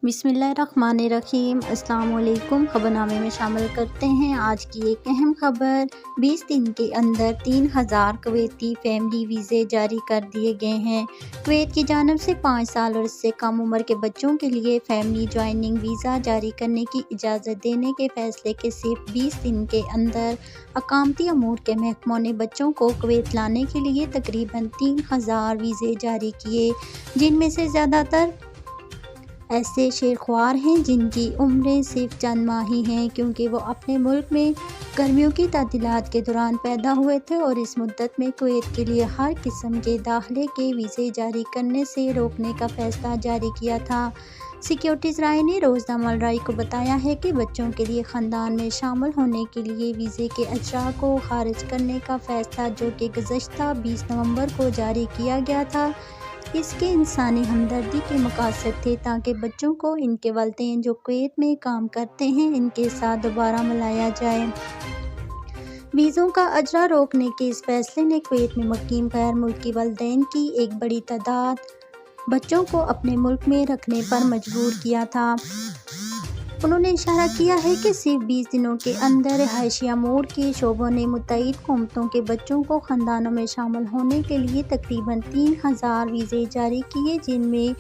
बिस्मिल्लाहिर्रहमानिर्रहीम। अस्सलाम वालेकुम। खबरनामे में शामिल करते हैं आज की एक अहम खबर। 20 दिन के अंदर 3000 कुवैती फैमिली वीज़े जारी कर दिए गए हैं। कुवैत की जानिब से 5 साल और इससे कम उम्र के बच्चों के लिए फैमिली ज्वाइनिंग वीज़ा जारी करने की इजाज़त देने के फैसले के सिर्फ 20 दिन के अंदर अकामती अमूर के महकमा ने बच्चों को कुवैत लाने के लिए तकरीबन 3000 वीज़े जारी किए, जिनमें से ज़्यादातर ऐसे शेरख्वार हैं जिनकी उम्रें सिर्फ चंद माह ही हैं, क्योंकि वो अपने मुल्क में गर्मियों की तातीलात के दौरान पैदा हुए थे और इस मुद्दत में कुवैत के लिए हर किस्म के दाखिले के वीज़े जारी करने से रोकने का फैसला जारी किया था। सिक्योरिटीज़ राय ने रोज़नामा राय को बताया है कि बच्चों के लिए ख़ानदान में शामिल होने के लिए वीज़े के अजरा को खारिज करने का फैसला, जो कि गुज़श्ता 20 नवंबर को जारी किया गया था, इसके इंसानी हमदर्दी के मकासद थे ताकि बच्चों को इनके वालिदैन जो कुवैत में काम करते हैं इनके साथ दोबारा मिलाया जाए। वीज़ों का अजरा रोकने के इस फैसले ने कुवैत में मुकीम गैर मुल्की वालिदैन की एक बड़ी तादाद बच्चों को अपने मुल्क में रखने पर मजबूर किया था। उन्होंने इशारा किया है कि सिर्फ 20 दिनों के अंदर रिहायशी अमूर के शोबों ने मुतअद्दिद कौमतों के बच्चों को ख़ानदानों में शामिल होने के लिए तकरीबन 3000 वीज़े जारी किए, जिनमें